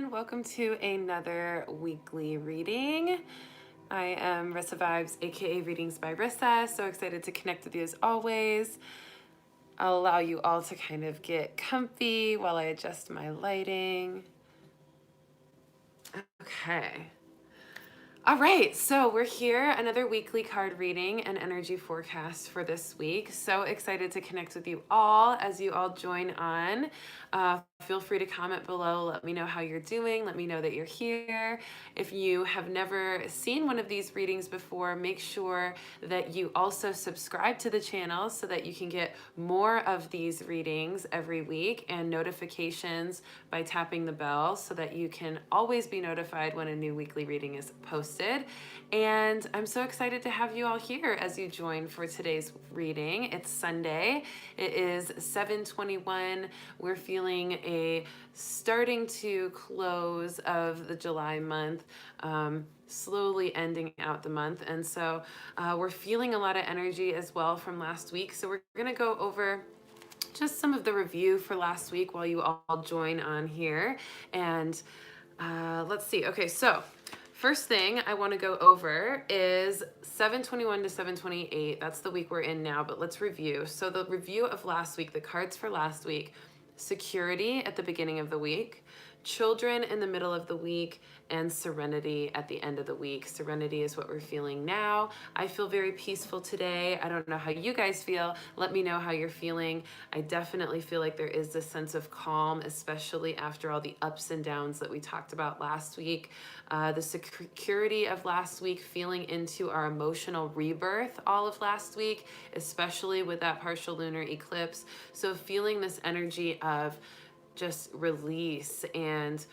everyone. Welcome to another weekly reading. I am Rissa Vibes, aka Readings by Rissa. So excited to connect with you as always. I'll allow you all to kind of get comfy while I adjust my lighting. Okay. All right, so we're here, another weekly card reading and energy forecast for this week. So excited to connect with you all as you all join on. Feel free to comment below. Let me know how you're doing. Let me know that you're here. If you have never seen one of these readings before, make sure that you also subscribe to the channel so that you can get more of these readings every week and notifications by tapping the bell so that you can always be notified when a new weekly reading is posted. And I'm so excited to have you all here as you join for today's reading. It's Sunday. It is 7:21. We're feeling a starting to close of the July month, slowly ending out the month. And so we're feeling a lot of energy as well from last week. So we're going to go over just some of the review for last week while you all join on here. And let's see. Okay, so first thing I want to go over is 7:21 to 7:28. That's the week we're in now, but let's review. So the review of last week, the cards for last week: security at the beginning of the week, children in the middle of the week, and serenity at the end of the week. Serenity is what we're feeling now. I feel very peaceful today. I don't know how you guys feel. Let me know how you're feeling. I definitely feel like there is this sense of calm, especially after all the ups and downs that we talked about last week. The security of last week, feeling into our emotional rebirth all of last week, especially with that partial lunar eclipse. So feeling this energy of just release and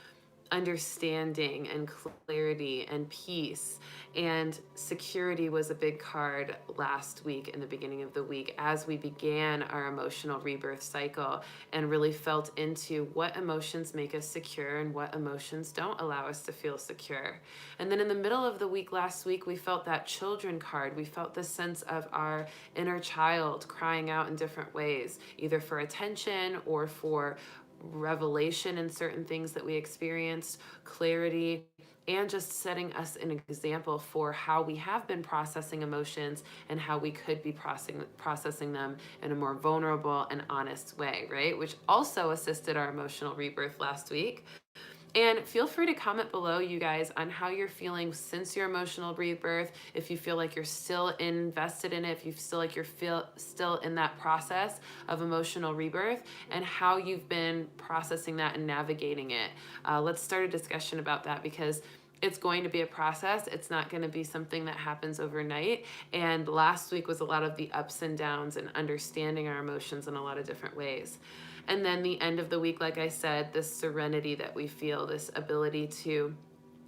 understanding and clarity and peace. And security was a big card last week in the beginning of the week as we began our emotional rebirth cycle and really felt into what emotions make us secure and what emotions don't allow us to feel secure. And then in the middle of the week last week, we felt that children card. We felt the sense of our inner child crying out in different ways, either for attention or for revelation in certain things that we experienced, clarity, and just setting us an example for how we have been processing emotions and how we could be processing them in a more vulnerable and honest way, right? Which also assisted our emotional rebirth last week. And feel free to comment below, you guys, on how you're feeling since your emotional rebirth. If you feel like you're still invested in it, if you feel like you're still in that process of emotional rebirth, and how you've been processing that and navigating it. Let's start a discussion about that because it's going to be a process. It's not going to be something that happens overnight. And last week was a lot of the ups and downs and understanding our emotions in a lot of different ways. And then the end of the week, like I said, this serenity that we feel, this ability to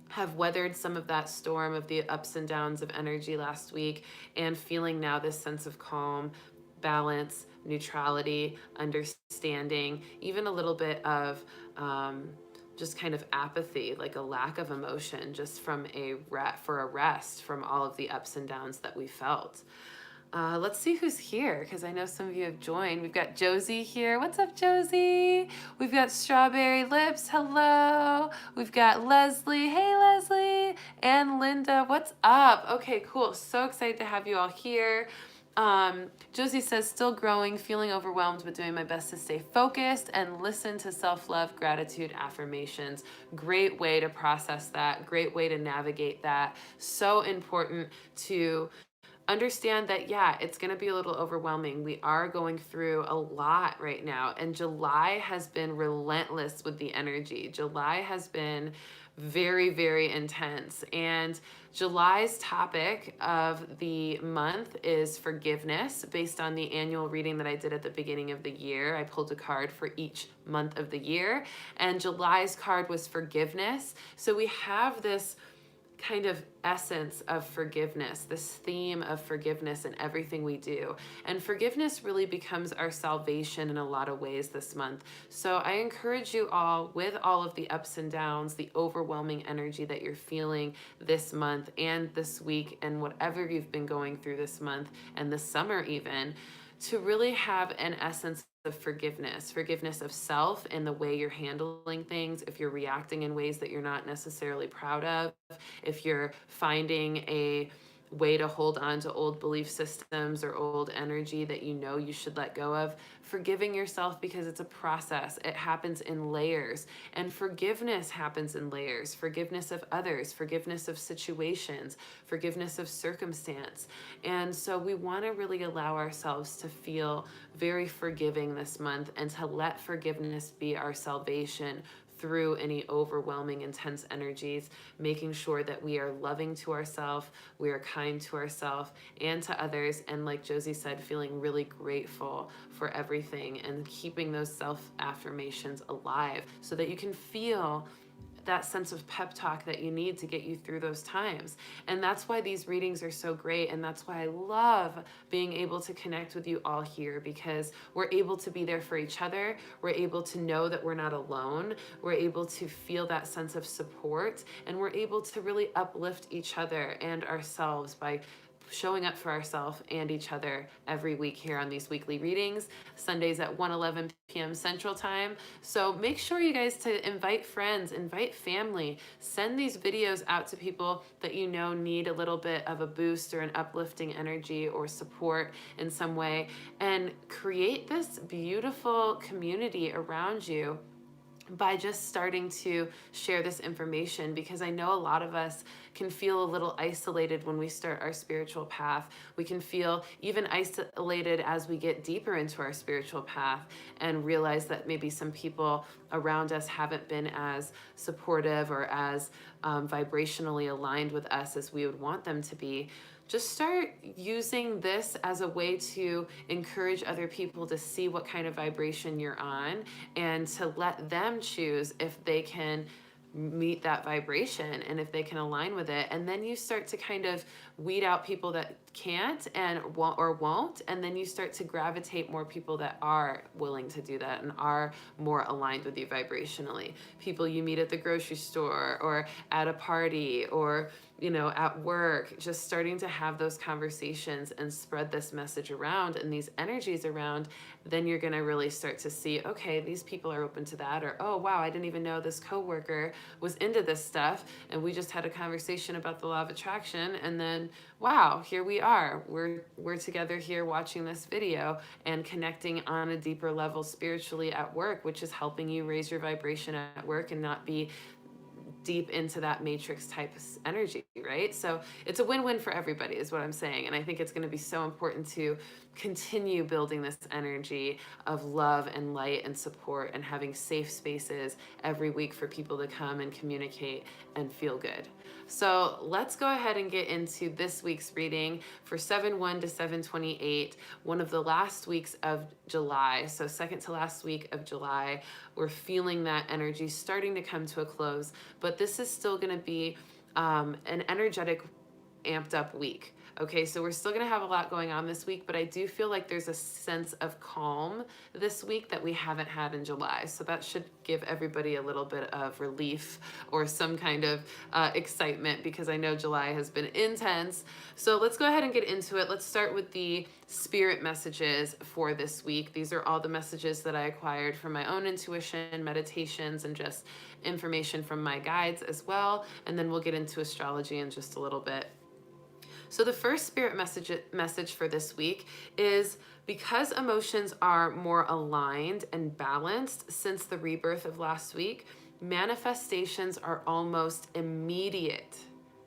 have weathered some of that storm of the ups and downs of energy last week and feeling now this sense of calm, balance, neutrality, understanding, even a little bit of just kind of apathy, like a lack of emotion, just from a rest from all of the ups and downs that we felt. Let's see who's here, because I know some of you have joined. We've got Josie here. What's up, Josie? We've got Strawberry Lips. Hello. We've got Leslie. Hey, Leslie. And Linda. What's up? Okay, cool. So excited to have you all here. Josie says, still growing, feeling overwhelmed, but doing my best to stay focused and listen to self-love, gratitude, affirmations. Great way to process that. Great way to navigate that. So important to understand that, yeah, it's going to be a little overwhelming. We are going through a lot right now, and July has been relentless with the energy. July has been very, very intense. And July's topic of the month is forgiveness, based on the annual reading that I did at the beginning of the year. I pulled a card for each month of the year, and July's card was forgiveness. So we have this kind of essence of forgiveness, this theme of forgiveness in everything we do. And forgiveness really becomes our salvation in a lot of ways this month. So I encourage you all, with all of the ups and downs, the overwhelming energy that you're feeling this month and this week, and whatever you've been going through this month and this summer even, to really have an essence of forgiveness of self and the way you're handling things. If you're reacting in ways that you're not necessarily proud of, if you're finding a way to hold on to old belief systems or old energy that you know you should let go of, forgiving yourself, because it's a process. It happens in layers, and forgiveness happens in layers. Forgiveness of others, forgiveness of situations, forgiveness of circumstance. And so we want to really allow ourselves to feel very forgiving this month, and to let forgiveness be our salvation through any overwhelming, intense energies, making sure that we are loving to ourselves, we are kind to ourselves and to others, and like Josie said, feeling really grateful for everything, and keeping those self-affirmations alive so that you can feel that sense of pep talk that you need to get you through those times. And that's why these readings are so great, and that's why I love being able to connect with you all here, because we're able to be there for each other. We're able to know that we're not alone. We're able to feel that sense of support, and we're able to really uplift each other and ourselves by showing up for ourselves and each other every week here on these weekly readings, Sundays at 1:11 p.m. Central Time. So make sure you guys to invite friends, invite family, send these videos out to people that you know need a little bit of a boost or an uplifting energy or support in some way, and create this beautiful community around you by just starting to share this information, because I know a lot of us can feel a little isolated when we start our spiritual path. We can feel even isolated as we get deeper into our spiritual path and realize that maybe some people around us haven't been as supportive or as vibrationally aligned with us as we would want them to be. Just start using this as a way to encourage other people to see what kind of vibration you're on, and to let them choose if they can meet that vibration and if they can align with it. And then you start to kind of weed out people that can't and won't, and then you start to gravitate more people that are willing to do that and are more aligned with you vibrationally. People you meet at the grocery store or at a party or at work, just starting to have those conversations and spread this message around and these energies around. Then you're going to really start to see, okay, these people are open to that, or, oh wow, I didn't even know this coworker was into this stuff, and we just had a conversation about the law of attraction, and then wow, here we are. We're together here watching this video and connecting on a deeper level spiritually at work, which is helping you raise your vibration at work and not be deep into that matrix type energy, right? So it's a win-win for everybody is what I'm saying. And I think it's going to be so important to continue building this energy of love and light and support, and having safe spaces every week for people to come and communicate and feel good. So let's go ahead and get into this week's reading for 7/1 to 7/28, one of the last weeks of July. So second to last week of July, we're feeling that energy starting to come to a close, but this is still going to be an energetic, amped up week. Okay, so we're still going to have a lot going on this week, but I do feel like there's a sense of calm this week that we haven't had in July. So that should give everybody a little bit of relief or some kind of excitement, because I know July has been intense. So let's go ahead and get into it. Let's start with the spirit messages for this week. These are all the messages that I acquired from my own intuition, meditations, and just information from my guides as well. And then we'll get into astrology in just a little bit. So the first spirit message for this week is, because emotions are more aligned and balanced since the rebirth of last week, manifestations are almost immediate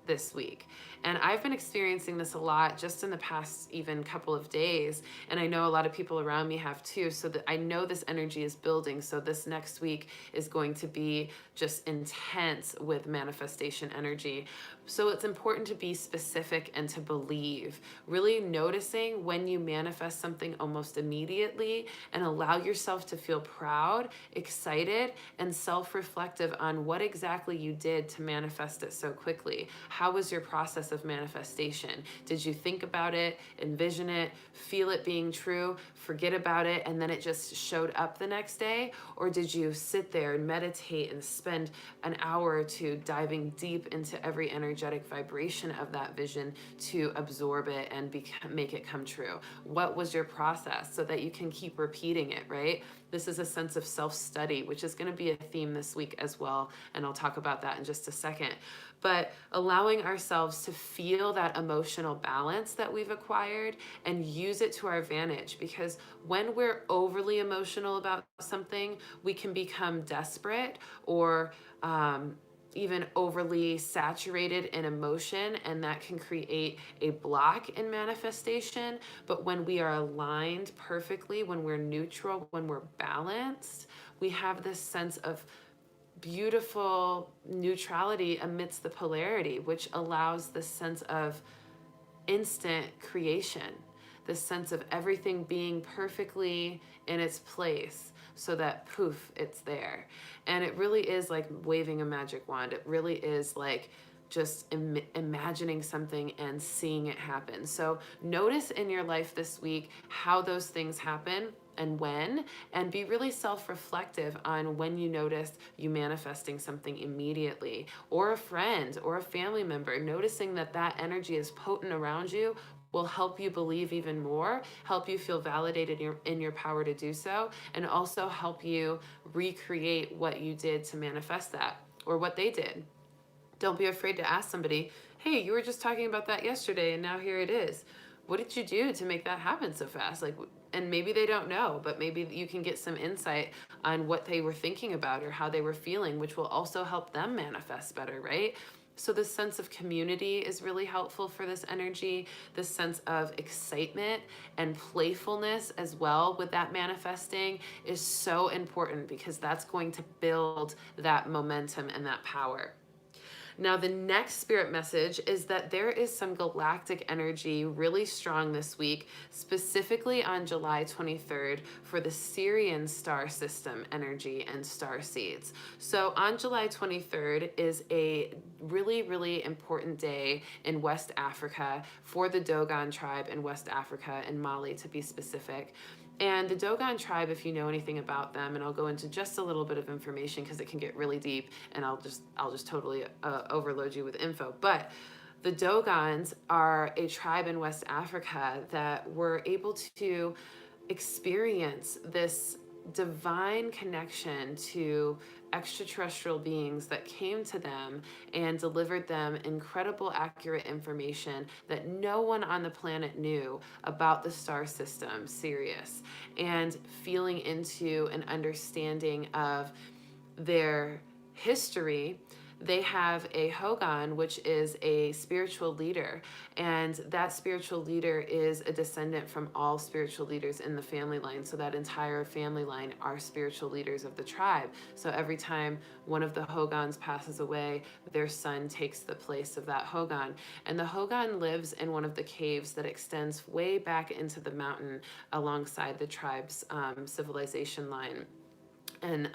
this week. And I've been experiencing this a lot just in the past even couple of days. And I know a lot of people around me have too. So that I know this energy is building. So this next week is going to be just intense with manifestation energy. So it's important to be specific and to believe, really noticing when you manifest something almost immediately, and allow yourself to feel proud, excited, and self-reflective on what exactly you did to manifest it so quickly. how was your process of manifestation? Did you think about it, envision it, feel it being true, forget about it, and then it just showed up the next day? Or did you sit there and meditate and spend an hour or two diving deep into every energetic vibration of that vision to absorb it and make it come true? What was your process so that you can keep repeating it, right? This is a sense of self-study, which is going to be a theme this week as well, and I'll talk about that in just a second. But allowing ourselves to feel that emotional balance that we've acquired and use it to our advantage, because when we're overly emotional about something, we can become desperate or even overly saturated in emotion, and that can create a block in manifestation. But when we are aligned perfectly, when we're neutral, when we're balanced, we have this sense of beautiful neutrality amidst the polarity, which allows this sense of instant creation, this sense of everything being perfectly in its place so that poof, it's there. And it really is like waving a magic wand. It really is like just imagining something and seeing it happen. So notice in your life this week how those things happen and when, and be really self-reflective on when you notice you manifesting something immediately, or a friend or a family member. Noticing that that energy is potent around you will help you believe even more, help you feel validated in your power to do so, and also help you recreate what you did to manifest that, or what they did. Don't be afraid to ask somebody, hey, you were just talking about that yesterday and now here it is. What did you do to make that happen so fast? Like, and maybe they don't know, but maybe you can get some insight on what they were thinking about or how they were feeling, which will also help them manifest better, right? So this sense of community is really helpful for this energy, this sense of excitement and playfulness as well with that manifesting is so important, because that's going to build that momentum and that power. Now, the next spirit message is that there is some galactic energy really strong this week, specifically on July 23rd for the Sirian star system energy and star seeds. So on July 23rd is a really, really important day in West Africa for the Dogon tribe in West Africa, in Mali to be specific. And the Dogon tribe, if you know anything about them, and I'll go into just a little bit of information because it can get really deep, and I'll just totally overload you with info. But the Dogons are a tribe in West Africa that were able to experience this divine connection to extraterrestrial beings that came to them and delivered them incredible, accurate information that no one on the planet knew about the star system, Sirius, and feeling into an understanding of their history. They have a Hogan, which is a spiritual leader, and that spiritual leader is a descendant from all spiritual leaders in the family line. So that entire family line are spiritual leaders of the tribe. So every time one of the Hogans passes away, their son takes the place of that Hogan. And the Hogan lives in one of the caves that extends way back into the mountain alongside the tribe's civilization line and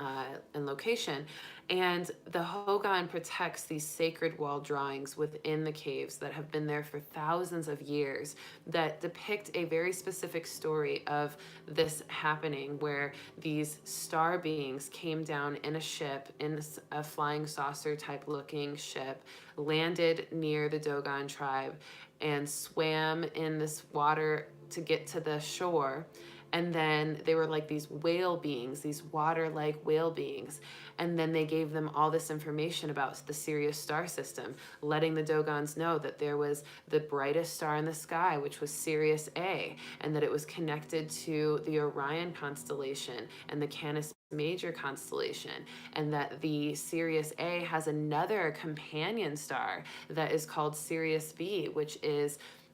location. And the Hogan protects these sacred wall drawings within the caves that have been there for thousands of years that depict a very specific story of this happening, where these star beings came down in a ship, in a flying saucer type looking ship, landed near the Dogon tribe and swam in this water to get to the shore. And then they were like these whale beings, these water-like whale beings. And then they gave them all this information about the Sirius star system, letting the Dogons know that there was the brightest star in the sky, which was Sirius A, and that it was connected to the Orion constellation and the Canis Major constellation, and that the Sirius A has another companion star that is called Sirius B, which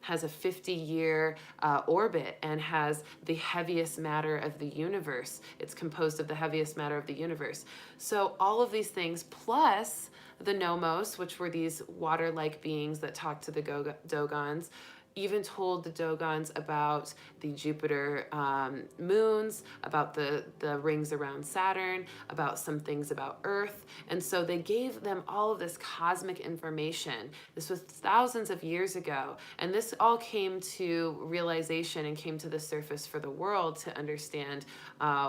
has a 50-year orbit and has the heaviest matter of the universe. It's composed of the heaviest matter of the universe. So all of these things, plus the Nomos, which were these water-like beings that talked to the Dogons, even told the Dogons about the Jupiter moons, about the rings around Saturn, about some things about Earth. And so they gave them all of this cosmic information. This was thousands of years ago. And this all came to realization and came to the surface for the world to understand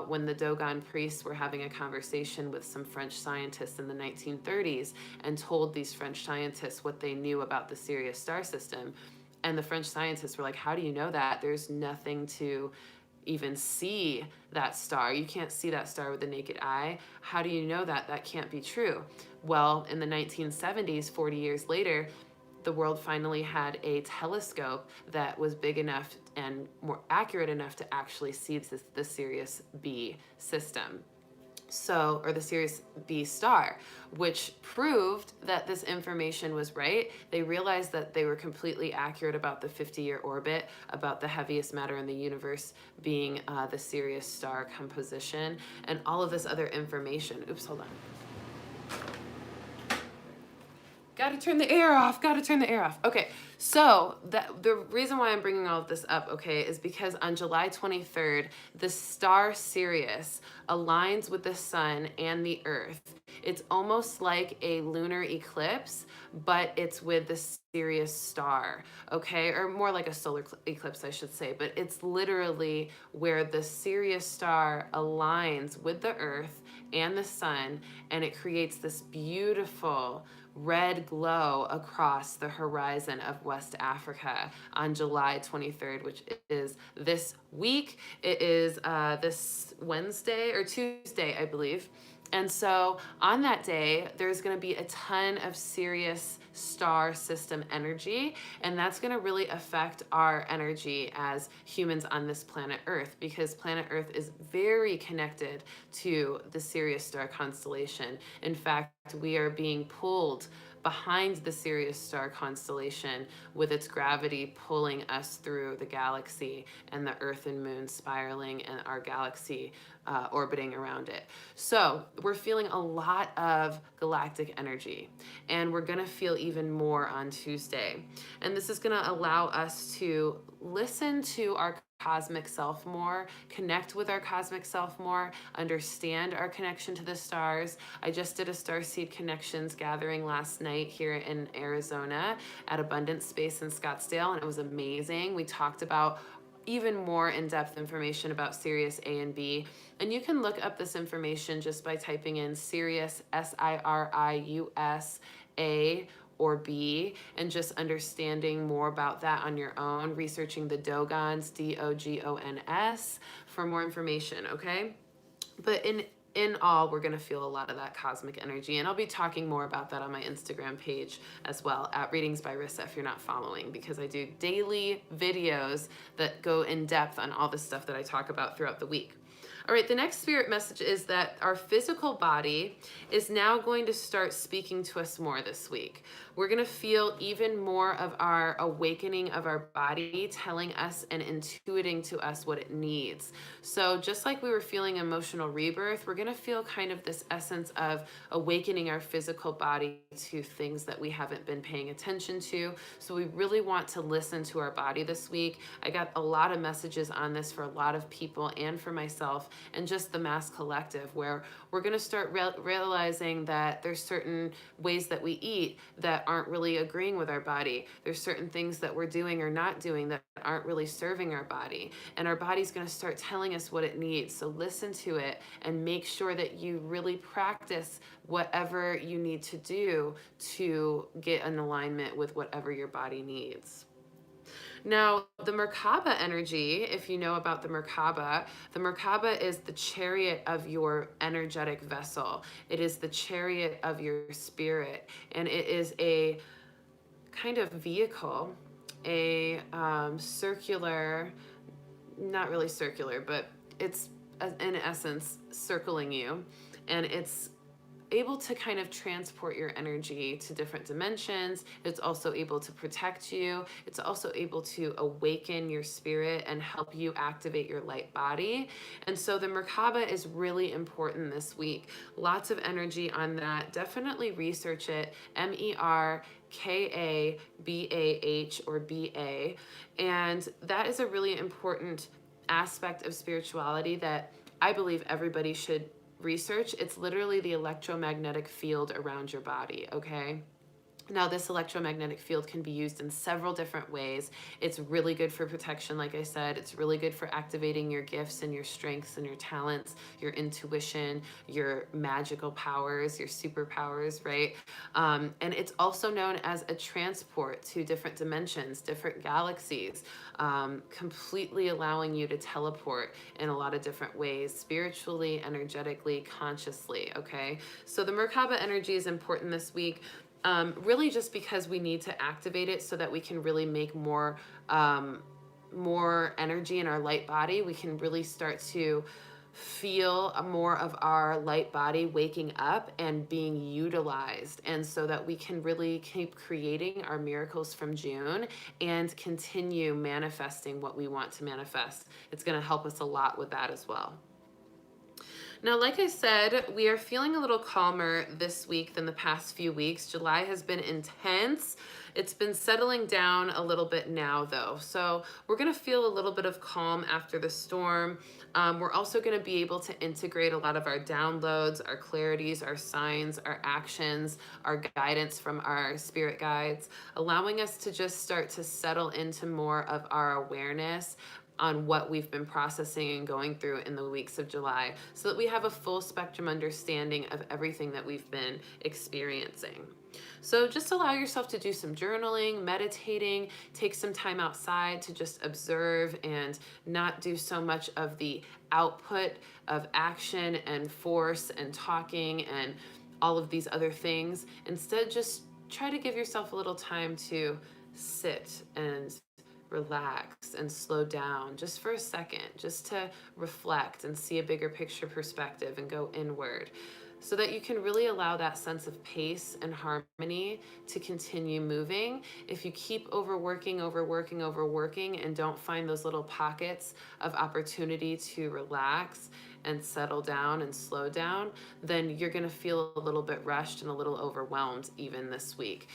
when the Dogon priests were having a conversation with some French scientists in the 1930s and told these French scientists what they knew about the Sirius star system. And the French scientists were like, how do you know that? There's nothing to even see that star. You can't see that star with the naked eye. How do you know that? That can't be true. Well, in the 1970s, 40 years later, the world finally had a telescope that was big enough and more accurate enough to actually see the Sirius B system. So, or the Sirius B star, which proved that this information was right. They realized that they were completely accurate about the 50-year orbit, about the heaviest matter in the universe being the Sirius star composition, and all of this other information. Oops, hold on. Gotta turn the air off, Okay, so the reason why I'm bringing all of this up, okay, is because on July 23rd, the star Sirius aligns with the sun and the earth. It's almost like a lunar eclipse, but it's with the Sirius star, okay? Or more like a solar eclipse, I should say, but it's literally where the Sirius star aligns with the earth and the sun, and it creates this beautiful red glow across the horizon of West Africa on July 23rd, which is this week. It is this Wednesday or Tuesday, I believe. And so on that day, there's going to be a ton of Sirius star system energy, and that's going to really affect our energy as humans on this planet Earth, because planet Earth is very connected to the Sirius star constellation. In fact, we are being pulled behind the Sirius star constellation with its gravity pulling us through the galaxy, and the Earth and Moon spiraling and our galaxy orbiting around it. So we're feeling a lot of galactic energy, and we're gonna feel even more on Tuesday. And this is gonna allow us to listen to our cosmic self more, connect with our cosmic self more, understand our connection to the stars. I just did a Starseed Connections gathering last night here in Arizona at Abundance Space in Scottsdale, and it was amazing. We talked about even more in-depth information about Sirius A and B. And you can look up this information just by typing in Sirius, Sirius A or B, and just understanding more about that on your own, researching the Dogons, Dogons, for more information, okay? But in all, we're going to feel a lot of that cosmic energy, and I'll be talking more about that on my Instagram page as well, at readingsbyrissa, if you're not following, because I do daily videos that go in depth on all the stuff that I talk about throughout the week. All right, the next spirit message is that our physical body is now going to start speaking to us more this week. We're going to feel even more of our awakening of our body telling us and intuiting to us what it needs. So just like we were feeling emotional rebirth, we're going to feel kind of this essence of awakening our physical body to things that we haven't been paying attention to. So we really want to listen to our body this week. I got a lot of messages on this for a lot of people and for myself, and just the mass collective, where we're going to start realizing that there's certain ways that we eat that aren't really agreeing with our body. There's certain things that we're doing or not doing that aren't really serving our body, and our body's going to start telling us what it needs. So listen to it and make sure that you really practice whatever you need to do to get in alignment with whatever your body needs. Now, the Merkava energy, if you know about the Merkava is the chariot of your energetic vessel. It is the chariot of your spirit, and it is a kind of vehicle, a circular, not really circular, but it's in essence circling you, and it's able to kind of transport your energy to different dimensions. It's also able to protect you. It's also able to awaken your spirit and help you activate your light body. And so the Merkava is really important this week. Lots of energy on that. Definitely research it. Merkabah or BA. And that is a really important aspect of spirituality that I believe everybody should research. It's literally the electromagnetic field around your body, okay? Now, this electromagnetic field can be used in several different ways. It's really good for protection, like I said. It's really good for activating your gifts and your strengths and your talents, your intuition, your magical powers, your superpowers, right? And it's also known as a transport to different dimensions, different galaxies, completely allowing you to teleport in a lot of different ways, spiritually, energetically, consciously, okay? So the Merkava energy is important this week. Really just because we need to activate it so that we can really make more energy in our light body. We can really start to feel more of our light body waking up and being utilized, and so that we can really keep creating our miracles from June and continue manifesting what we want to manifest. It's going to help us a lot with that as well. Now, like I said, we are feeling a little calmer this week than the past few weeks. July has been intense. It's been settling down a little bit now, though. So we're going to feel a little bit of calm after the storm. We're also going to be able to integrate a lot of our downloads, our clarities, our signs, our actions, our guidance from our spirit guides, allowing us to just start to settle into more of our awareness on what we've been processing and going through in the weeks of July, so that we have a full spectrum understanding of everything that we've been experiencing. So just allow yourself to do some journaling, meditating, take some time outside to just observe and not do so much of the output of action and force and talking and all of these other things. Instead, just try to give yourself a little time to sit and relax and slow down just for a second, just to reflect and see a bigger picture perspective and go inward, so that you can really allow that sense of pace and harmony to continue moving. If you keep overworking and don't find those little pockets of opportunity to relax and settle down and slow down, then you're going to feel a little bit rushed and a little overwhelmed even this week.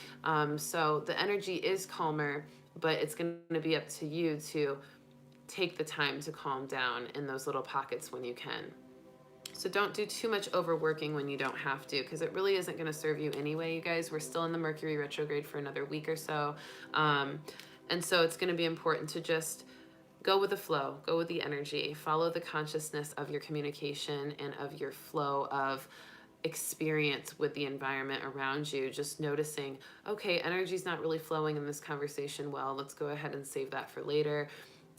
So the energy is calmer, but it's going to be up to you to take the time to calm down in those little pockets when you can. So don't do too much overworking when you don't have to, because it really isn't going to serve you anyway, you guys. We're still in the Mercury retrograde for another week or so. And so it's going to be important to just go with the flow, go with the energy, follow the consciousness of your communication and of your flow of experience with the environment around you. Just noticing, okay, energy's not really flowing in this conversation well, let's go ahead and save that for later.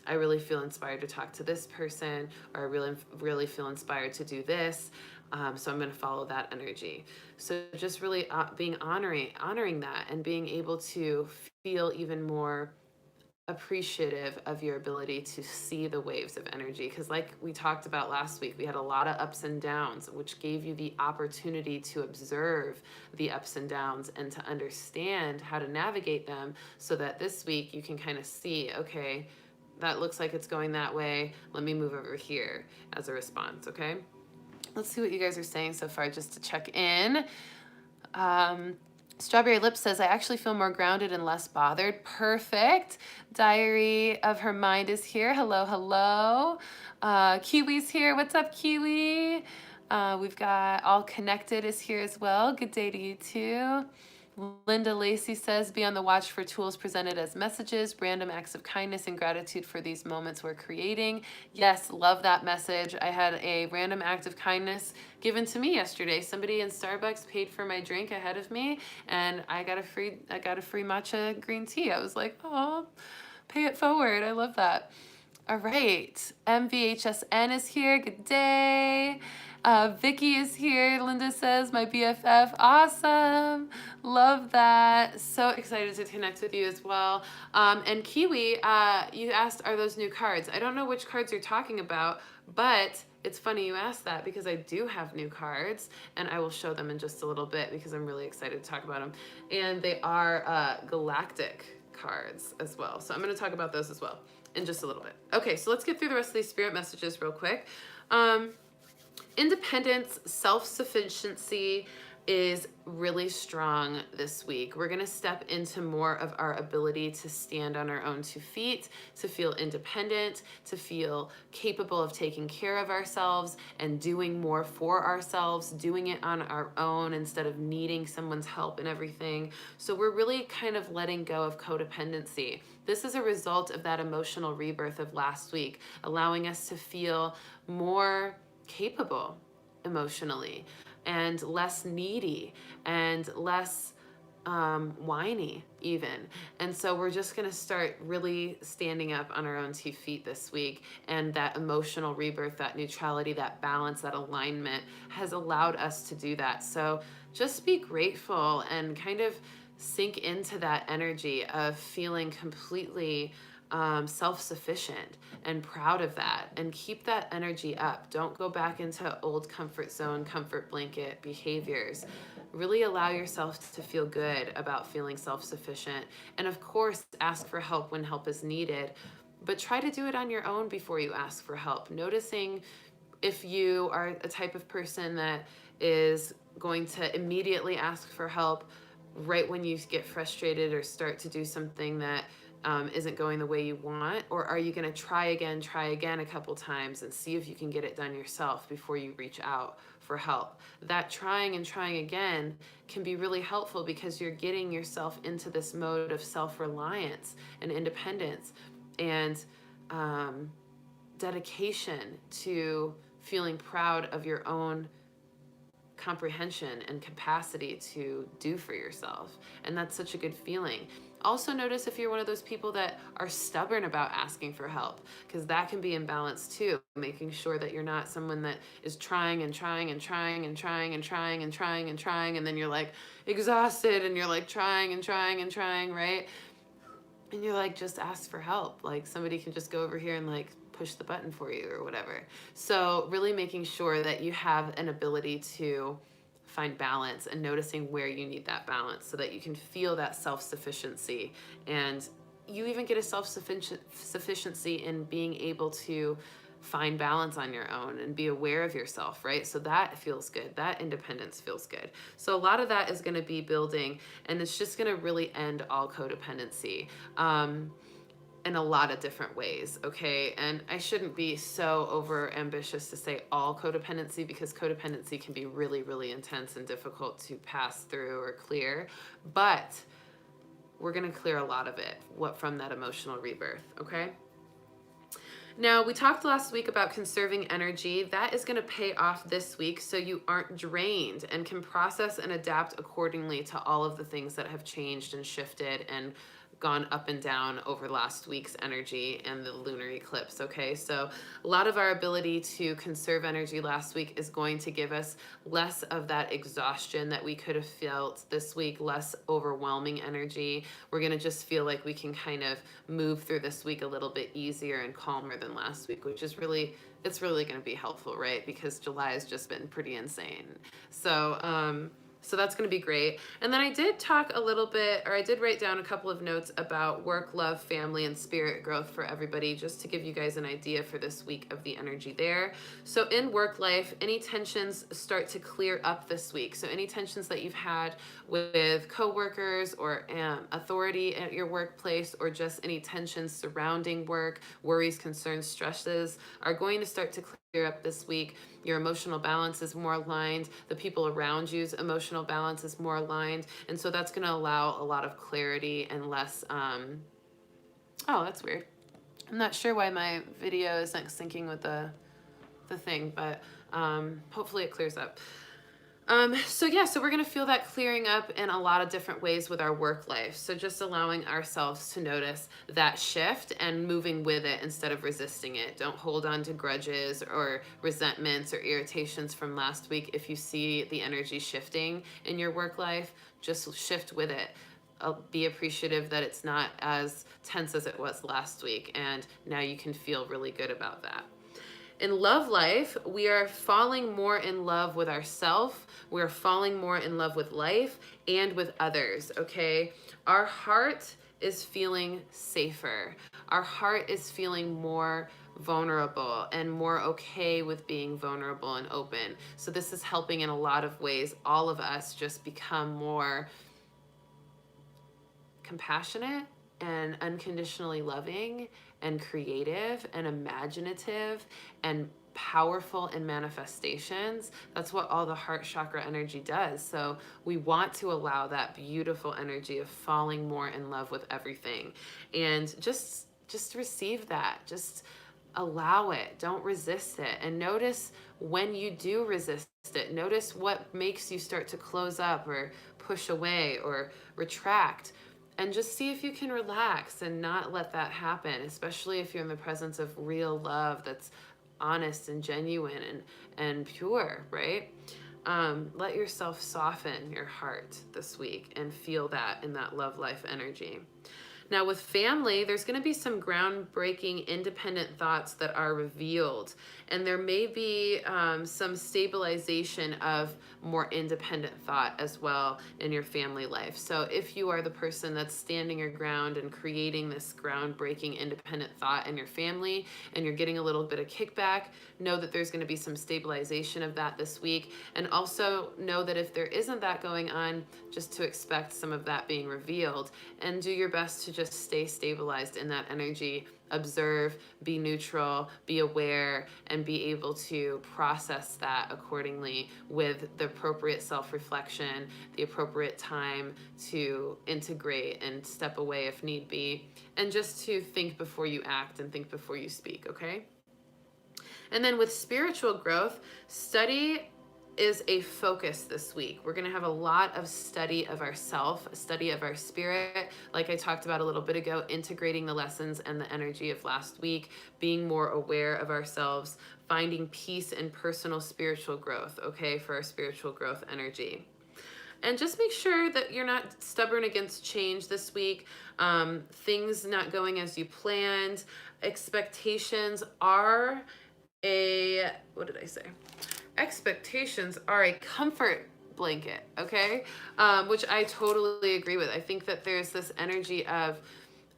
I really feel inspired to talk to this person, or I really feel inspired to do this. So I'm going to follow that energy. So just really being honoring that, and being able to feel even more appreciative of your ability to see the waves of energy. Because like we talked about last week, we had a lot of ups and downs, which gave you the opportunity to observe the ups and downs and to understand how to navigate them, so that this week you can kind of see, okay, that looks like it's going that way. Let me move over here as a response, okay? Let's see what you guys are saying so far, just to check in. Strawberry Lips says, I actually feel more grounded and less bothered. Perfect. Diary of Her Mind is here. Hello, hello. Kiwi's here. What's up, Kiwi? We've got All Connected is here as well. Good day to you too. Linda Lacey says, be on the watch for tools presented as messages, random acts of kindness and gratitude for these moments we're creating. Yes, love that message. I had a random act of kindness given to me yesterday. Somebody in Starbucks paid for my drink ahead of me, and I got a free matcha green tea. I was like, oh, pay it forward. I love that. All right, MVHSN is here. Good day. Vicky is here. Linda says, my BFF. Awesome. Love that. So excited to connect with you as well. And Kiwi, you asked, are those new cards? I don't know which cards you're talking about, but it's funny you asked that because I do have new cards, and I will show them in just a little bit because I'm really excited to talk about them. And they are Galactic cards as well. So I'm going to talk about those as well in just a little bit. Okay, so let's get through the rest of these spirit messages real quick. Independence, self-sufficiency is really strong this week. We're going to step into more of our ability to stand on our own 2 feet, to feel independent, to feel capable of taking care of ourselves and doing more for ourselves, doing it on our own instead of needing someone's help and everything. So we're really kind of letting go of codependency. This is a result of that emotional rebirth of last week, allowing us to feel more capable emotionally and less needy and less whiny even. And so we're just going to start really standing up on our own 2 feet this week. And that emotional rebirth, that neutrality, that balance, that alignment has allowed us to do that. So just be grateful and kind of sink into that energy of feeling completely self-sufficient and proud of that, and keep that energy up. Don't go back into old comfort zone, comfort blanket behaviors. Really allow yourself to feel good about feeling self-sufficient. And of course, ask for help when help is needed, but try to do it on your own before you ask for help. Noticing if you are a type of person that is going to immediately ask for help right when you get frustrated or start to do something that isn't going the way you want, or are you going to try again a couple times and see if you can get it done yourself before you reach out for help? That trying and trying again can be really helpful because you're getting yourself into this mode of self-reliance and independence and dedication to feeling proud of your own comprehension and capacity to do for yourself. And that's such a good feeling. Also notice if you're one of those people that are stubborn about asking for help, because that can be imbalanced too. Making sure that you're not someone that is trying and trying and trying and trying and trying and trying and trying, and then you're like exhausted and you're like trying and trying and trying, right? And you're like, just ask for help. Like somebody can just go over here and like push the button for you or whatever. So really making sure that you have an ability to find balance and noticing where you need that balance so that you can feel that self-sufficiency. And you even get a self-sufficiency in being able to find balance on your own and be aware of yourself, right? So that feels good. That independence feels good. So a lot of that is going to be building, and it's just going to really end all codependency in a lot of different ways, okay? And I shouldn't be so over ambitious to say all codependency, because codependency can be really, really intense and difficult to pass through or clear, but we're going to clear a lot of it from that emotional rebirth, okay? Now, we talked last week about conserving energy. That is going to pay off this week so you aren't drained and can process and adapt accordingly to all of the things that have changed and shifted and gone up and down over last week's energy and the lunar eclipse, okay? So a lot of our ability to conserve energy last week is going to give us less of that exhaustion that we could have felt this week, less overwhelming energy. We're gonna just feel like we can kind of move through this week a little bit easier and calmer than last week, which is really, it's really gonna be helpful, right? Because July has just been pretty insane. So that's going to be great. And then I did talk a little bit, or I did write down a couple of notes about work, love, family, and spirit growth for everybody, just to give you guys an idea for this week of the energy there. So in work life, any tensions start to clear up this week. So any tensions that you've had with coworkers or authority at your workplace, or just any tensions surrounding work, worries, concerns, stresses, are going to start to clear up this week. Your emotional balance is more aligned. The people around you's emotional balance is more aligned. And so that's going to allow a lot of clarity and less, oh, that's weird. I'm not sure why my video isn't syncing with the thing, but hopefully it clears up. So we're going to feel that clearing up in a lot of different ways with our work life. So just allowing ourselves to notice that shift and moving with it instead of resisting it. Don't hold on to grudges or resentments or irritations from last week. If you see the energy shifting in your work life, just shift with it. Be appreciative that it's not as tense as it was last week, and now you can feel really good about that. In love life, we are falling more in love with ourselves. We are falling more in love with life and with others, okay? Our heart is feeling safer. Our heart is feeling more vulnerable and more okay with being vulnerable and open. So this is helping in a lot of ways all of us just become more compassionate and unconditionally loving and creative and imaginative and powerful in manifestations. That's what all the heart chakra energy does. So we want to allow that beautiful energy of falling more in love with everything, and just receive that. Just allow it. Don't resist it. And notice when you do resist it. Notice what makes you start to close up or push away or retract. And just see if you can relax and not let that happen, especially if you're in the presence of real love that's honest and genuine and pure, right? Let yourself soften your heart this week and feel that in that love life energy. Now, with family, there's going to be some groundbreaking independent thoughts that are revealed, and there may be some stabilization of more independent thought as well in your family life. So if you are the person that's standing your ground and creating this groundbreaking independent thought in your family, and you're getting a little bit of kickback, know that there's going to be some stabilization of that this week. And also know that if there isn't that going on, just to expect some of that being revealed, and do your best to just stay stabilized in that energy. Observe, be neutral, be aware, and be able to process that accordingly with the appropriate self-reflection, the appropriate time to integrate and step away if need be, and just to think before you act and think before you speak, okay? And then with spiritual growth, study is a focus this week. We're going to have a lot of study of ourself, study of our spirit, like I talked about a little bit ago, integrating the lessons and the energy of last week, being more aware of ourselves, finding peace in personal spiritual growth, okay, for our spiritual growth energy. And just make sure that you're not stubborn against change this week. Things not going as you planned. Expectations are what did I say? Expectations are a comfort blanket, okay? Which I totally agree with. I think that there's this energy of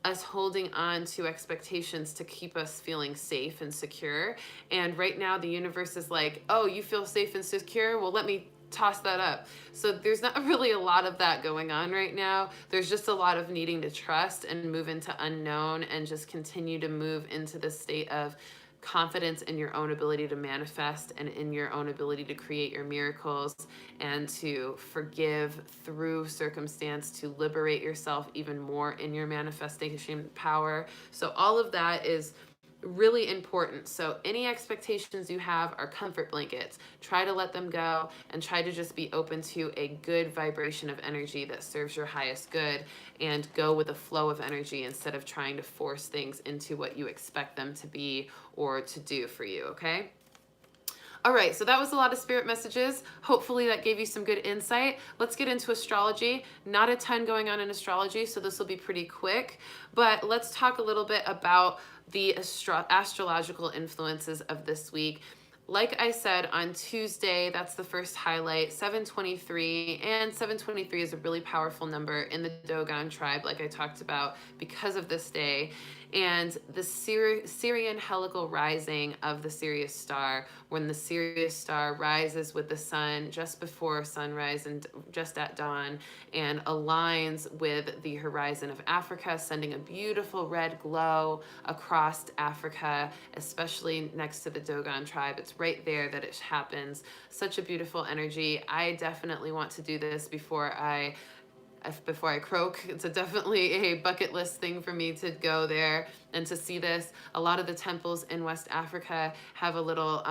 us holding on to expectations to keep us feeling safe and secure. And right now the universe is like, oh, you feel safe and secure? Well, let me toss that up. So there's not really a lot of that going on right now. There's just a lot of needing to trust and move into unknown and just continue to move into the state of confidence in your own ability to manifest and in your own ability to create your miracles and to forgive through circumstance, to liberate yourself even more in your manifestation power. So all of that is really important. So any expectations you have are comfort blankets. Try to let them go and try to just be open to a good vibration of energy that serves your highest good, and go with the flow of energy instead of trying to force things into what you expect them to be or to do for you, okay? All right, so that was a lot of spirit messages. Hopefully that gave you some good insight. Let's get into astrology. Not a ton going on in astrology, so this will be pretty quick, but let's talk a little bit about the astrological influences of this week. Like I said, on Tuesday, that's the first highlight, 723, and 723 is a really powerful number in the Dogon tribe, like I talked about, because of this day. And the Syrian helical rising of the Sirius star, when the Sirius star rises with the sun just before sunrise and just at dawn, and aligns with the horizon of Africa, sending a beautiful red glow across Africa, especially next to the Dogon tribe. It's right there that it happens. Such a beautiful energy. I definitely want to do this before I croak. It's definitely a bucket list thing for me to go there and to see this. A lot of the temples in West Africa have a little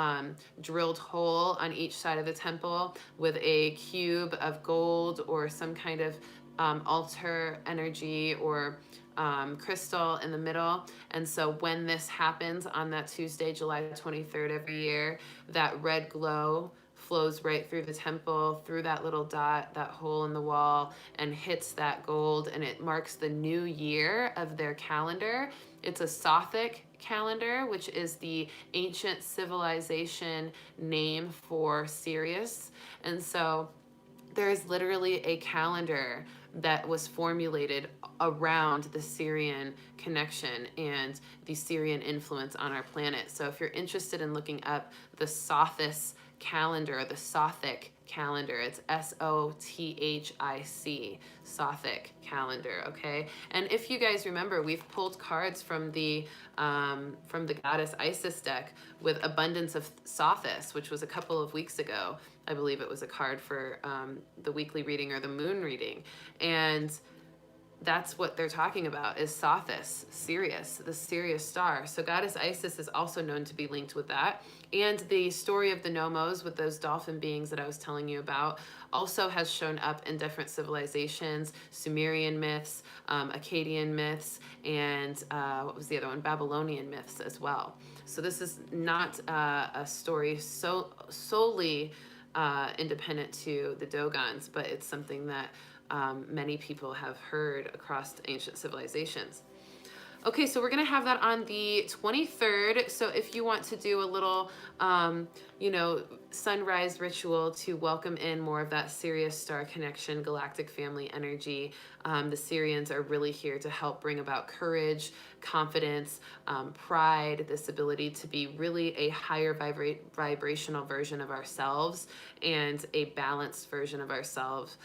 drilled hole on each side of the temple with a cube of gold or some kind of altar energy or crystal in the middle. And so when this happens on that Tuesday, July 23rd every year, that red glow flows right through the temple, through that little dot, that hole in the wall, and hits that gold, and it marks the new year of their calendar. It's a Sothic calendar, which is the ancient civilization name for Sirius. And so there is literally a calendar that was formulated around the Sirian connection and the Sirian influence on our planet. So if you're interested in looking up the Sothis calendar, the Sothic calendar, it's Sothic, Sothic calendar, okay? And if you guys remember, we've pulled cards from the goddess Isis deck with Abundance of Sothis, which was a couple of weeks ago. I believe it was a card for the weekly reading or the moon reading. And that's what they're talking about is Sothis, Sirius, the Sirius star. So goddess Isis is also known to be linked with that. And the story of the Nomos with those dolphin beings that I was telling you about also has shown up in different civilizations, Sumerian myths, Akkadian myths, and what was the other one? Babylonian myths as well. So this is not a story solely independent to the Dogons, but it's something that many people have heard across ancient civilizations. Okay, so we're gonna have that on the 23rd. So if you want to do a little, sunrise ritual to welcome in more of that Sirius star connection, galactic family energy, the Sirians are really here to help bring about courage, confidence, pride, this ability to be really a higher vibrational version of ourselves and a balanced version of ourselves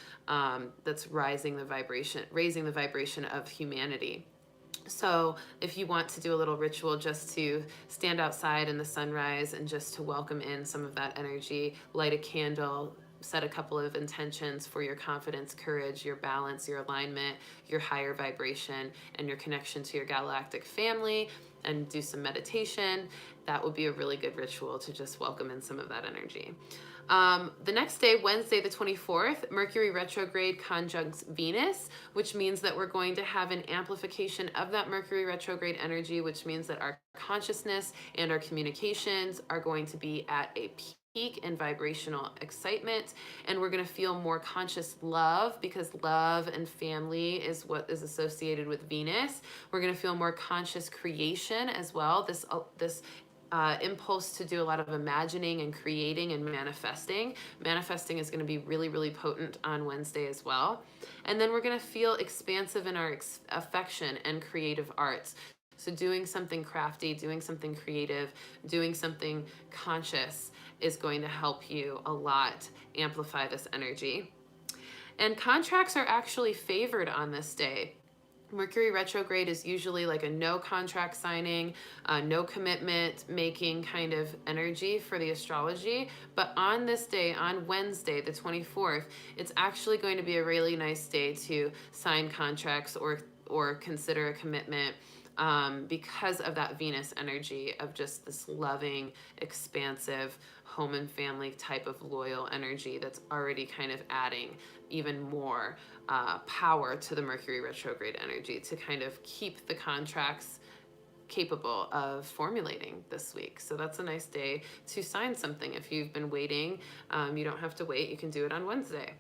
that's raising the vibration of humanity. So if you want to do a little ritual just to stand outside in the sunrise and just to welcome in some of that energy, light a candle, set a couple of intentions for your confidence, courage, your balance, your alignment, your higher vibration, and your connection to your galactic family, and do some meditation, that would be a really good ritual to just welcome in some of that energy. The next day, Wednesday the 24th, Mercury retrograde conjuncts Venus, which means that we're going to have an amplification of that Mercury retrograde energy, which means that our consciousness and our communications are going to be at a peak in vibrational excitement, and we're going to feel more conscious love, because love and family is what is associated with Venus. We're going to feel more conscious creation as well. This impulse to do a lot of imagining and creating and manifesting. Manifesting is going to be really, really potent on Wednesday as well. And then we're going to feel expansive in our affection and creative arts. So doing something crafty, doing something creative, doing something conscious is going to help you a lot amplify this energy. And contracts are actually favored on this day. Mercury retrograde is usually like a no contract signing, no commitment making kind of energy for the astrology. But on this day, on Wednesday, the 24th, it's actually going to be a really nice day to sign contracts or consider a commitment because of that Venus energy of just this loving, expansive, home and family type of loyal energy that's already kind of adding even more power to the Mercury retrograde energy to kind of keep the contracts capable of formulating this week. So that's a nice day to sign something. If you've been waiting, you don't have to wait. You can do it on Wednesday.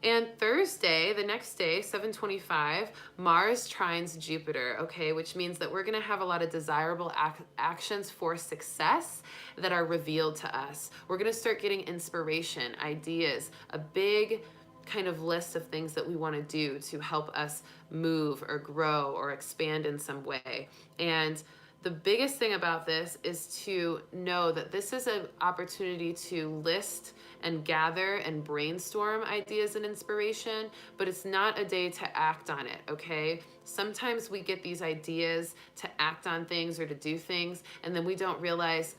And Thursday, the next day, 7:25, Mars trines Jupiter, okay, which means that we're going to have a lot of desirable actions for success that are revealed to us. We're going to start getting inspiration, ideas, a big kind of list of things that we want to do to help us move or grow or expand in some way. And the biggest thing about this is to know that this is an opportunity to list and gather and brainstorm ideas and inspiration, but it's not a day to act on it, okay? Sometimes we get these ideas to act on things or to do things, and then we don't realize,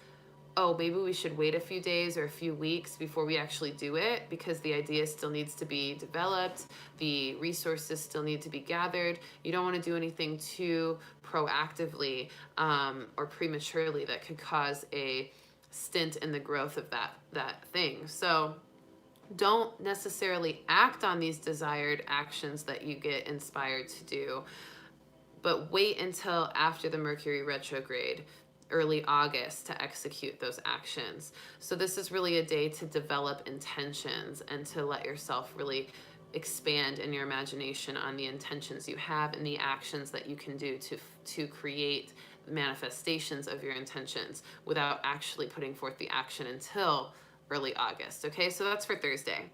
oh, maybe we should wait a few days or a few weeks before we actually do it, because the idea still needs to be developed, the resources still need to be gathered. You don't want to do anything too proactively or prematurely that could cause a stint in the growth of that thing. So don't necessarily act on these desired actions that you get inspired to do, but wait until after the Mercury retrograde, early August, to execute those actions. So this is really a day to develop intentions and to let yourself really expand in your imagination on the intentions you have and the actions that you can do to create manifestations of your intentions without actually putting forth the action until early August. Okay, so that's for Thursday.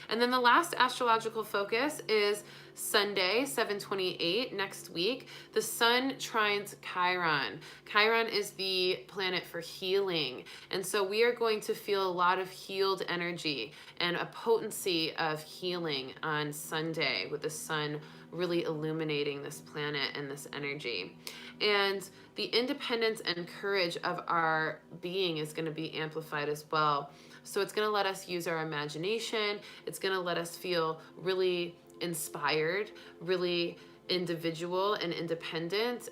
And then the last astrological focus is Sunday, 7/28, next week. The sun trines Chiron. Chiron is the planet for healing. And so we are going to feel a lot of healed energy and a potency of healing on Sunday, with the sun really illuminating this planet and this energy. And the independence and courage of our being is going to be amplified as well. So it's going to let us use our imagination. It's going to let us feel really inspired, really individual and independent,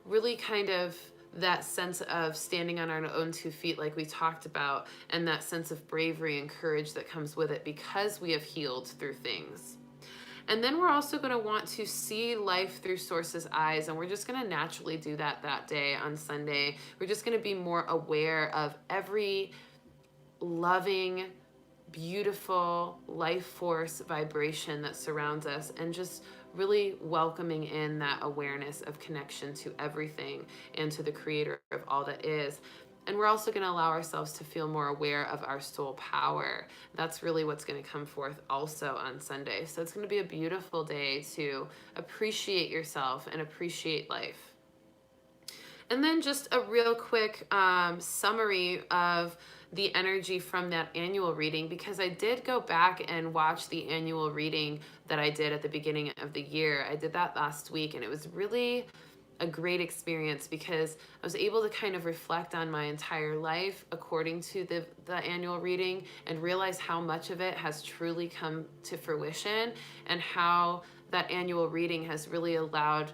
really kind of that sense of standing on our own 2 feet like we talked about, and that sense of bravery and courage that comes with it because we have healed through things. And then we're also going to want to see life through Source's eyes, and we're just going to naturally do that day on Sunday. We're just going to be more aware of every loving, beautiful life force vibration that surrounds us, and just really welcoming in that awareness of connection to everything and to the creator of all that is. And we're also going to allow ourselves to feel more aware of our soul power. That's really what's going to come forth also on Sunday. So it's going to be a beautiful day to appreciate yourself and appreciate life. And then just a real quick summary of the energy from that annual reading, because I did go back and watch the annual reading that I did at the beginning of the year. I did that last week, and it was really a great experience because I was able to kind of reflect on my entire life according to the annual reading, and realize how much of it has truly come to fruition, and how that annual reading has really allowed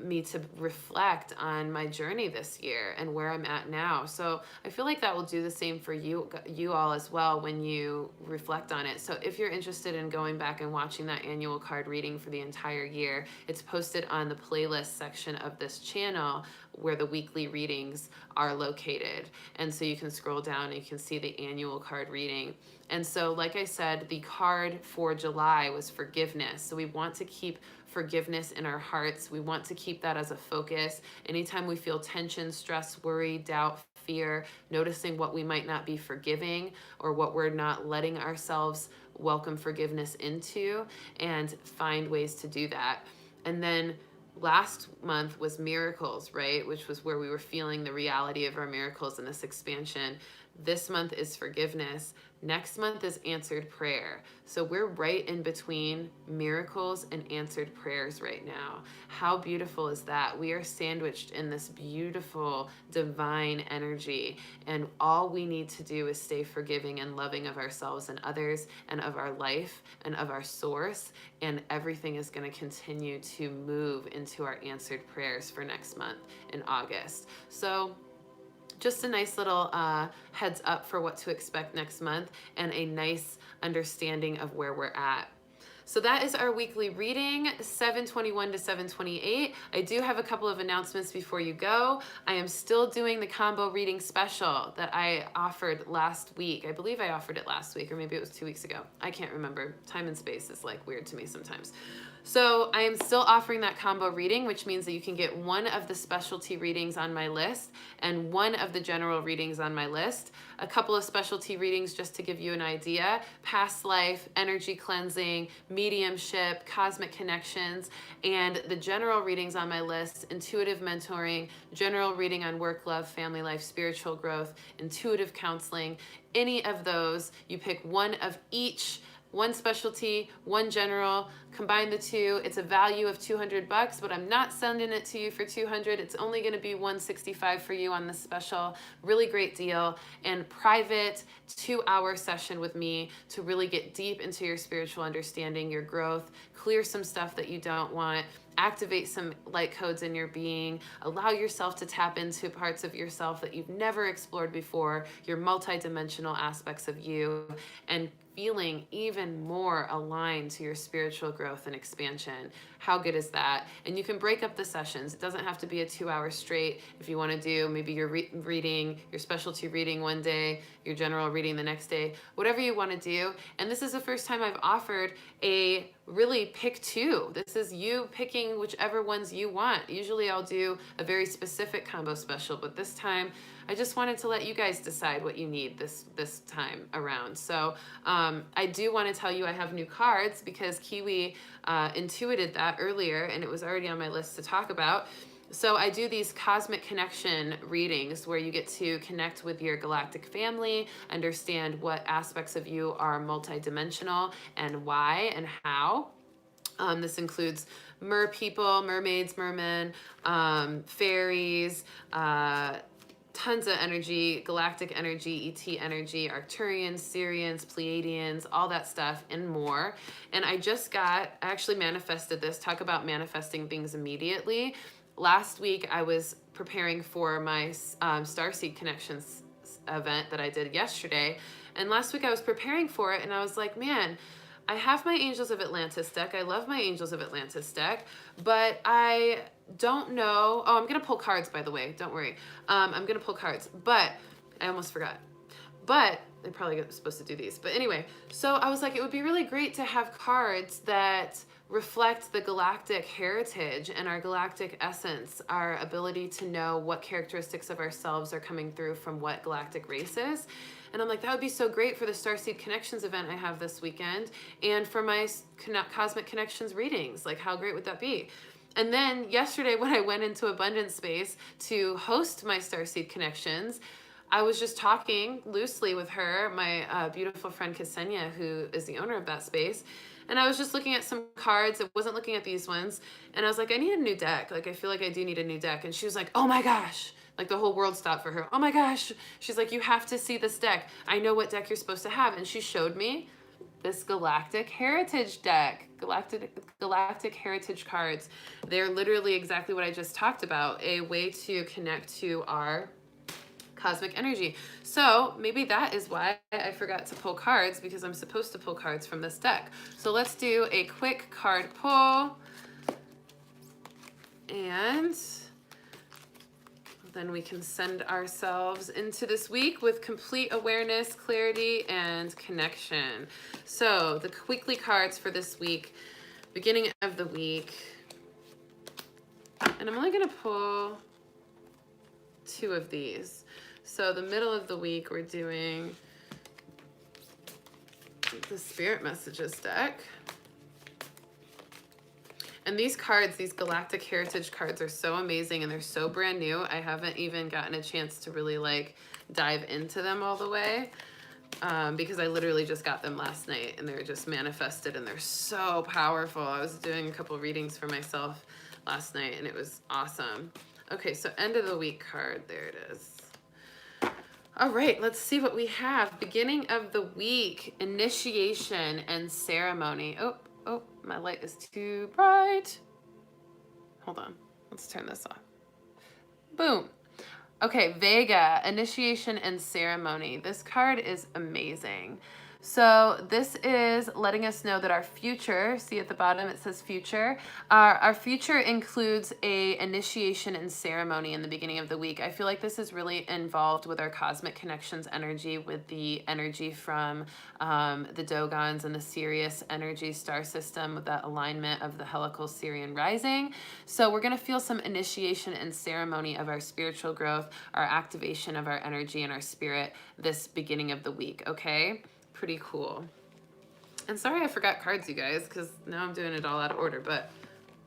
me to reflect on my journey this year and where I'm at now. So I feel like that will do the same for you all as well when you reflect on it. So if you're interested in going back and watching that annual card reading for the entire year, it's posted on the playlist section of this channel where the weekly readings are located. And so you can scroll down and you can see the annual card reading. And so, like I said, the card for July was forgiveness. So we want to keep forgiveness in our hearts. We want to keep that as a focus. Anytime we feel tension, stress, worry, doubt, fear, noticing what we might not be forgiving or what we're not letting ourselves welcome forgiveness into, and find ways to do that. And then last month was miracles, right? Which was where we were feeling the reality of our miracles in this expansion. This month is forgiveness. Next month is answered prayer. So we're right in between miracles and answered prayers right now. How beautiful is that? We are sandwiched in this beautiful divine energy, and all we need to do is stay forgiving and loving of ourselves and others, and of our life and of our source, and everything is going to continue to move into our answered prayers for next month in August. So just a nice little heads up for what to expect next month, and a nice understanding of where we're at. So that is our weekly reading, 7/21 to 7/28. I do have a couple of announcements before you go. I am still doing the combo reading special that I offered last week. I believe I offered it last week, or maybe it was 2 weeks ago. I can't remember. Time and space is like weird to me sometimes. So I am still offering that combo reading, which means that you can get one of the specialty readings on my list and one of the general readings on my list. A couple of specialty readings just to give you an idea: past life, energy cleansing, mediumship, cosmic connections. And the general readings on my list: intuitive mentoring, general reading on work, love, family life, spiritual growth, intuitive counseling. Any of those, you pick one of each. One specialty, one general, combine the two. It's a value of $200, but I'm not sending it to you for $200. It's only going to be $165 for you on this special. Really great deal. And private 2-hour session with me to really get deep into your spiritual understanding, your growth, clear some stuff that you don't want, activate some light codes in your being, allow yourself to tap into parts of yourself that you've never explored before, your multidimensional aspects of you, and feeling even more aligned to your spiritual growth and expansion. How good is that? And you can break up the sessions. It doesn't have to be a 2-hour straight. If you want to do maybe your reading, your specialty reading one day, your general reading the next day, whatever you want to do. And this is the first time I've offered a really pick two. This is you picking whichever ones you want. Usually I'll do a very specific combo special, but this time I just wanted to let you guys decide what you need this time around. So I do want to tell you I have new cards because Kiwi intuited that earlier, and it was already on my list to talk about. So I do these cosmic connection readings where you get to connect with your galactic family, understand what aspects of you are multidimensional and why and how. This includes mer people, mermaids, mermen, fairies, tons of energy, galactic energy, ET energy, Arcturians, Sirians, Pleiadians, all that stuff and more. And I actually manifested this. Talk about manifesting things immediately. Last week, I was preparing for my Starseed Connections event that I did yesterday. And last week I was preparing for it and I was like, man, I have my Angels of Atlantis deck. I love my Angels of Atlantis deck, but I don't know. Oh, I'm going to pull cards, by the way. Don't worry. I'm going to pull cards, but I almost forgot. But they're probably supposed to do these. But anyway, so I was like, it would be really great to have cards that reflect the galactic heritage and our galactic essence, our ability to know what characteristics of ourselves are coming through from what galactic races. And I'm like, that would be so great for the Starseed Connections event I have this weekend and for my Cosmic Connections readings. Like, how great would that be? And then yesterday when I went into Abundance Space to host my Starseed Connections, I was just talking loosely with her, my beautiful friend Ksenia, who is the owner of that space. And I was just looking at some cards. I wasn't looking at these ones. And I was like, I need a new deck. Like, I feel like I do need a new deck. And she was like, oh my gosh. Like, the whole world stopped for her. Oh my gosh. She's like, you have to see this deck. I know what deck you're supposed to have. And she showed me this Galactic Heritage deck. Galactic Heritage cards. They're literally exactly what I just talked about. A way to connect to our cosmic energy. So maybe that is why I forgot to pull cards, because I'm supposed to pull cards from this deck. So let's do a quick card pull. And then we can send ourselves into this week with complete awareness, clarity, and connection. So the weekly cards for this week, beginning of the week. And I'm only going to pull 2 of these. So the middle of the week, we're doing the Spirit Messages deck. And these cards, these Galactic Heritage cards, are so amazing and they're so brand new. I haven't even gotten a chance to really like dive into them all the way because I literally just got them last night and they're just manifested and they're so powerful. I was doing a couple readings for myself last night and it was awesome. Okay, so end of the week card, there it is. All right, let's see what we have. Beginning of the week, initiation and ceremony. Oh, my light is too bright. Hold on, let's turn this off. Boom. Okay, Vega, initiation and ceremony. This card is amazing. So this is letting us know that our future, see at the bottom it says future, our future includes a initiation and ceremony in the beginning of the week. I feel like this is really involved with our cosmic connections energy, with the energy from the Dogons and the Sirius energy star system, with that alignment of the helical Sirian rising. So we're going to feel some initiation and ceremony of our spiritual growth, our activation of our energy and our spirit this beginning of the week, okay? Pretty cool. And sorry I forgot cards, you guys, because now I'm doing it all out of order, but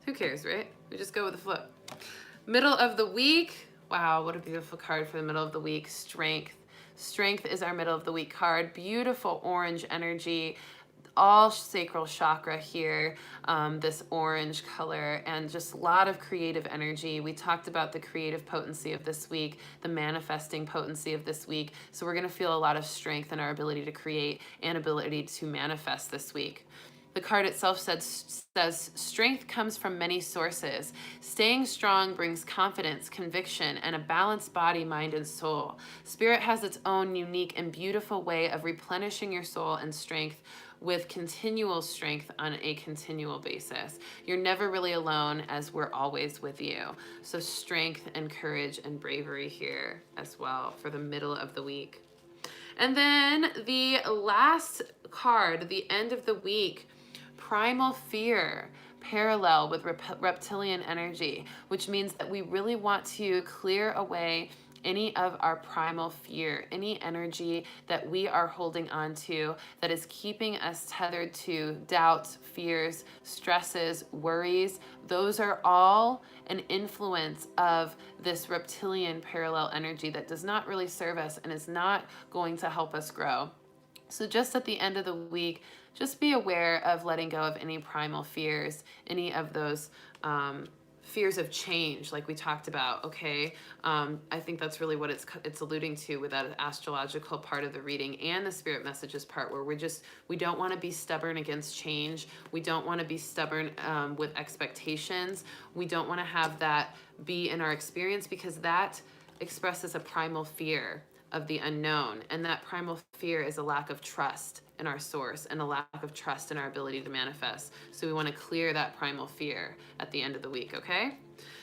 who cares, right? We just go with the flow. Middle of the week. Wow, what a beautiful card for the middle of the week. Strength. Strength is our middle of the week card. Beautiful orange energy. All sacral chakra here, this orange color, and just a lot of creative energy. We talked about the creative potency of this week, the manifesting potency of this week. So we're going to feel a lot of strength in our ability to create and ability to manifest this week. The card itself says, strength comes from many sources. Staying strong brings confidence, conviction, and a balanced body, mind, and soul. Spirit has its own unique and beautiful way of replenishing your soul and strength with continual strength on a continual basis. You're never really alone, as we're always with you. So strength and courage and bravery here as well for the middle of the week. And then the last card, the end of the week, Primal fear, parallel with reptilian energy, which means that we really want to clear away any of our primal fear, any energy that we are holding on to that is keeping us tethered to doubts, fears, stresses, worries. Those are all an influence of this reptilian parallel energy that does not really serve us and is not going to help us grow. So just at the end of the week, just be aware of letting go of any primal fears, any of those fears of change, like we talked about. Okay, I think that's really what it's alluding to with that astrological part of the reading and the spirit messages part, where we don't want to be stubborn against change. We don't want to be stubborn with expectations. We don't want to have that be in our experience, because that expresses a primal fear of the unknown, and that primal fear is a lack of trust in our source and a lack of trust in our ability to manifest. So we want to clear that primal fear at the end of the week. Okay,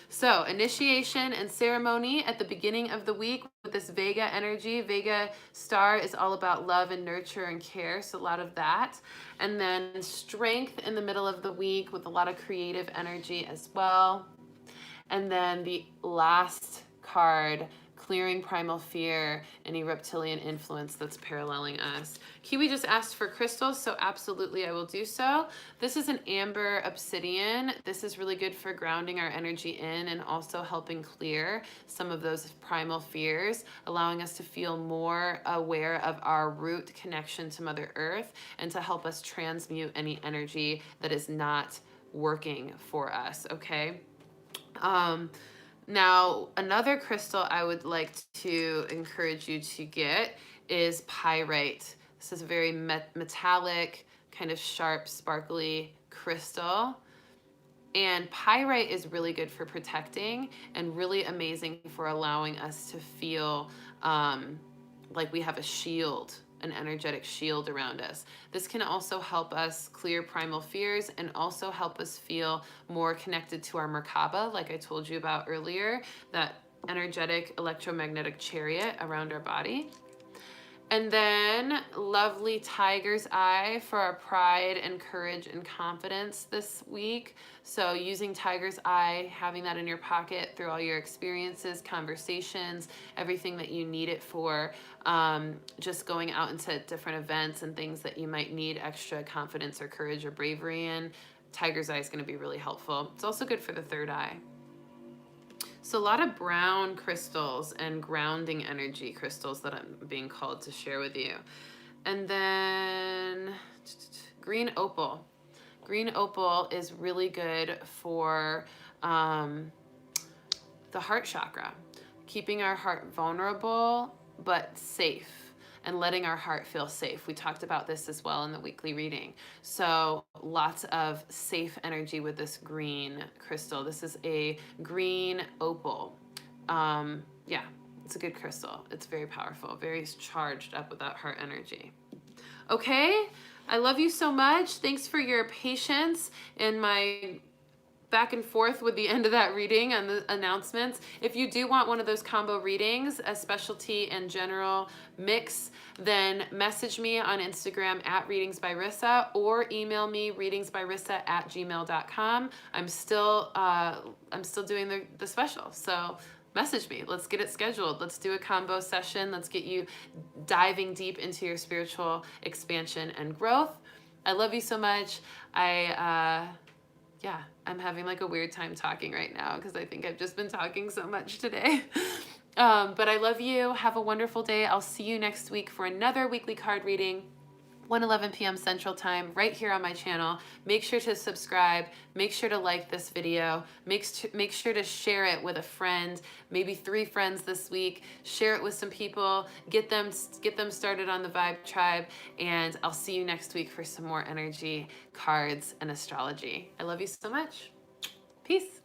so initiation and ceremony at the beginning of the week with this Vega energy. Vega star is all about love and nurture and care, so a lot of that. And then strength in the middle of the week with a lot of creative energy as well. And then the last card, clearing primal fear, any reptilian influence that's paralleling us. Kiwi just asked for crystals, so absolutely I will do so. This is an amber obsidian. This is really good for grounding our energy in and also helping clear some of those primal fears, allowing us to feel more aware of our root connection to Mother Earth and to help us transmute any energy that is not working for us, okay? Now, another crystal I would like to encourage you to get is pyrite. This is a very metallic, kind of sharp, sparkly crystal. And pyrite is really good for protecting and really amazing for allowing us to feel like we have a shield, an energetic shield around us. This can also help us clear primal fears and also help us feel more connected to our Merkava, like I told you about earlier, that energetic electromagnetic chariot around our body. And then lovely tiger's eye for our pride and courage and confidence this week. So using tiger's eye, having that in your pocket through all your experiences, conversations, everything that you need it for, just going out into different events and things that you might need extra confidence or courage or bravery in. Tiger's eye is going to be really helpful. It's also good for the third eye. So a lot of brown crystals and grounding energy crystals that I'm being called to share with you. And then green opal. Green opal is really good for the heart chakra, keeping our heart vulnerable but safe and letting our heart feel safe. We talked about this as well in the weekly reading. So lots of safe energy with this green crystal. This is a green opal. Yeah, it's a good crystal. It's very powerful, very charged up with that heart energy. Okay, I love you so much. Thanks for your patience in my back and forth with the end of that reading and the announcements. If you do want one of those combo readings, a specialty and general mix, then message me on Instagram at readingsbyrissa or email me readingsbyrissa@gmail.com. I'm still doing the special, so message me. Let's get it scheduled. Let's do a combo session. Let's get you diving deep into your spiritual expansion and growth. I love you so much. I'm having like a weird time talking right now because I think I've just been talking so much today. But I love you. Have a wonderful day. I'll see you next week for another weekly card reading, 1:11 p.m. Central Time, right here on my channel. Make sure to subscribe. Make sure to like this video. Make sure to share it with a friend, maybe 3 friends this week. Share it with some people. Get them started on the Vibe Tribe. And I'll see you next week for some more energy, cards, and astrology. I love you so much. Peace.